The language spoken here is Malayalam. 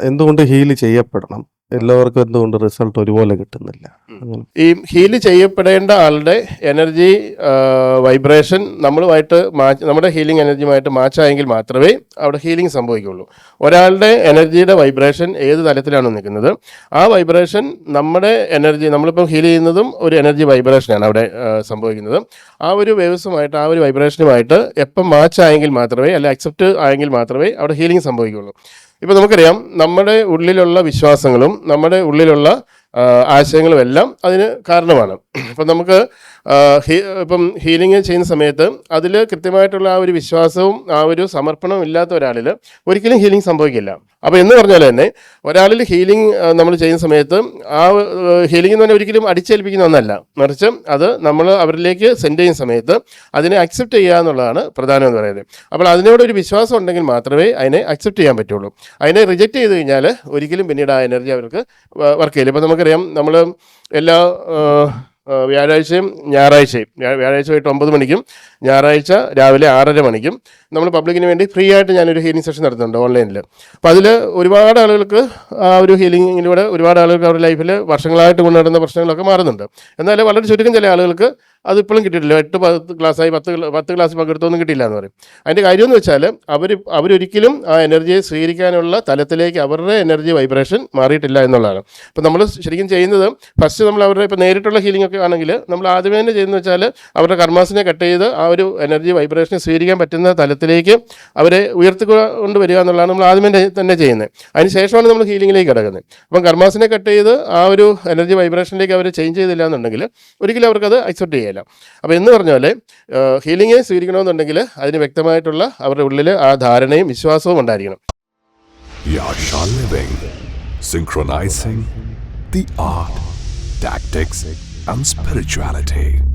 എന്തുകൊണ്ട് ഹീൽ ചെയ്യപ്പെടണം, എല്ലാവർക്കും എന്തുകൊണ്ട് റിസൾട്ട് ഒരുപോലെ കിട്ടുന്നില്ല? ഈ ഹീല് ചെയ്യപ്പെടേണ്ട ആളുടെ എനർജി വൈബ്രേഷൻ നമ്മുടെ ഹീലിംഗ് എനർജിയുമായിട്ട് മാച്ചായെങ്കിൽ മാത്രമേ അവിടെ ഹീലിംഗ് സംഭവിക്കുകയുള്ളൂ. ഒരാളുടെ എനർജിയുടെ വൈബ്രേഷൻ ഏത് തലത്തിലാണ് നിൽക്കുന്നത്, ആ വൈബ്രേഷൻ നമ്മുടെ എനർജി, നമ്മളിപ്പം ഹീൽ ചെയ്യുന്നതും ഒരു എനർജി വൈബ്രേഷനാണ് അവിടെ സംഭവിക്കുന്നത്. ആ ഒരു വേവ്സുമായിട്ട്, ആ ഒരു വൈബ്രേഷനുമായിട്ട് എപ്പം മാച്ചായെങ്കിൽ മാത്രമേ, അല്ലെ അക്സെപ്റ്റ് ആയെങ്കിൽ മാത്രമേ അവിടെ ഹീലിംഗ് സംഭവിക്കുകയുള്ളൂ. ഇപ്പോൾ നമുക്കറിയാം, നമ്മുടെ ഉള്ളിലുള്ള വിശ്വാസങ്ങളും നമ്മുടെ ഉള്ളിലുള്ള ആശയങ്ങളും എല്ലാം അതിന് കാരണമാണ്. അപ്പം നമുക്ക് ഇപ്പം ഹീലിംഗ് ചെയ്യുന്ന സമയത്ത് അതിൽ കൃത്യമായിട്ടുള്ള ആ ഒരു വിശ്വാസവും ആ ഒരു സമർപ്പണവും ഇല്ലാത്ത ഒരാളിൽ ഒരിക്കലും ഹീലിംഗ് സംഭവിക്കില്ല. അപ്പോൾ എന്ന് പറഞ്ഞാൽ തന്നെ ഒരാളിൽ ഹീലിംഗ് നമ്മൾ ചെയ്യുന്ന സമയത്ത് ആ ഹീലിംഗ് എന്ന് പറഞ്ഞാൽ ഒരിക്കലും അടിച്ചേൽപ്പിക്കുന്ന ഒന്നല്ല, മറിച്ച് അത് നമ്മൾ അവരിലേക്ക് സെൻഡ് ചെയ്യുന്ന സമയത്ത് അതിനെ അക്സെപ്റ്റ് ചെയ്യുക എന്നുള്ളതാണ് പ്രധാനം എന്ന് പറയുന്നത്. അപ്പോൾ അതിനോടൊരു വിശ്വാസം ഉണ്ടെങ്കിൽ മാത്രമേ അതിനെ അക്സെപ്റ്റ് ചെയ്യാൻ പറ്റുള്ളൂ. അതിനെ റിജക്റ്റ് ചെയ്ത് കഴിഞ്ഞാൽ ഒരിക്കലും പിന്നീട് ആ എനർജി അവർക്ക് വർക്ക് ചെയ്യില്ല. ഇപ്പോൾ നമുക്കറിയാം, നമ്മൾ എല്ലാ വ്യാഴാഴ്ചയും ഞായറാഴ്ചയും, വ്യാഴാഴ്ച വൈകിട്ട് 9 മണിക്കും ഞായറാഴ്ച രാവിലെ 6:30 മണിക്കും നമ്മൾ പബ്ലിക്കിന് വേണ്ടി ഫ്രീ ആയിട്ട് ഞാനൊരു ഹീലിംഗ് സെഷൻ നടത്തുന്നുണ്ട് ഓൺലൈനിൽ. അപ്പോൾ അതിൽ ഒരുപാട് ആളുകൾക്ക് ആ ഒരു ഹീലിംഗിലൂടെ ഒരുപാട് ആളുകൾക്ക് അവരുടെ ലൈഫിൽ വർഷങ്ങളായിട്ട് കൊണ്ടുനടന്ന പ്രശ്നങ്ങളൊക്കെ മാറുന്നുണ്ട്. എന്നാൽ വളരെ ചുരുക്കം ചില ആളുകൾക്ക് അതിപ്പോഴും കിട്ടിയിട്ടില്ല. 8-10 ക്ലാസ്സായി 10 ക്ലാസ് പങ്കെടുത്തൊന്നും കിട്ടിയില്ല എന്ന് പറയും. അതിൻ്റെ കാര്യമെന്ന് വെച്ചാൽ അവരൊരിക്കലും ആ എനർജിയെ സ്വീകരിക്കാനുള്ള തലത്തിലേക്ക് അവരുടെ എനർജി വൈബ്രേഷൻ മാറിയിട്ടില്ല എന്നുള്ളതാണ്. അപ്പോൾ നമ്മൾ ശരിക്കും ചെയ്യുന്നത്, ഫസ്റ്റ് നമ്മൾ അവരുടെ ഇപ്പോൾ നേരിട്ടുള്ള ഹീലിംഗ് ഒക്കെ ആണെങ്കിൽ നമ്മൾ ആദ്യമേ തന്നെ ചെയ്യുന്നത് വെച്ചാൽ അവരുടെ കർമാസിനെ കട്ട് ചെയ്ത് ആ ഒരു എനർജി വൈബ്രേഷനെ സ്വീകരിക്കാൻ പറ്റുന്ന തലത്തിലേക്ക് അവരെ ഉയർത്തിക്കൊണ്ട് വരിക എന്നുള്ളതാണ് നമ്മൾ ആദ്യമേ തന്നെ ചെയ്യുന്നത്. അതിന് ശേഷമാണ് നമ്മൾ ഹീലിംഗിലേക്ക് കിടക്കുന്നത്. അപ്പം കർമാസിനെ കട്ട് ചെയ്ത് ആ ഒരു എനർജി വൈബ്രേഷനിലേക്ക് അവർ ചേഞ്ച് ചെയ്തില്ല എന്നുണ്ടെങ്കിൽ ഒരിക്കലും അവർക്കത് അക്സെപ്റ്റ് ചെയ്യില്ല. അപ്പോൾ എന്ന് പറഞ്ഞാൽ ഹീലിംഗ് സ്വീകരിക്കണമെന്നുണ്ടെങ്കിൽ അതിന് വ്യക്തമായിട്ടുള്ള അവരുടെ ഉള്ളിൽ ആ ധാരണയും വിശ്വാസവും ഉണ്ടായിരിക്കണം. Yasha Living, synchronizing the art, tactics and spirituality.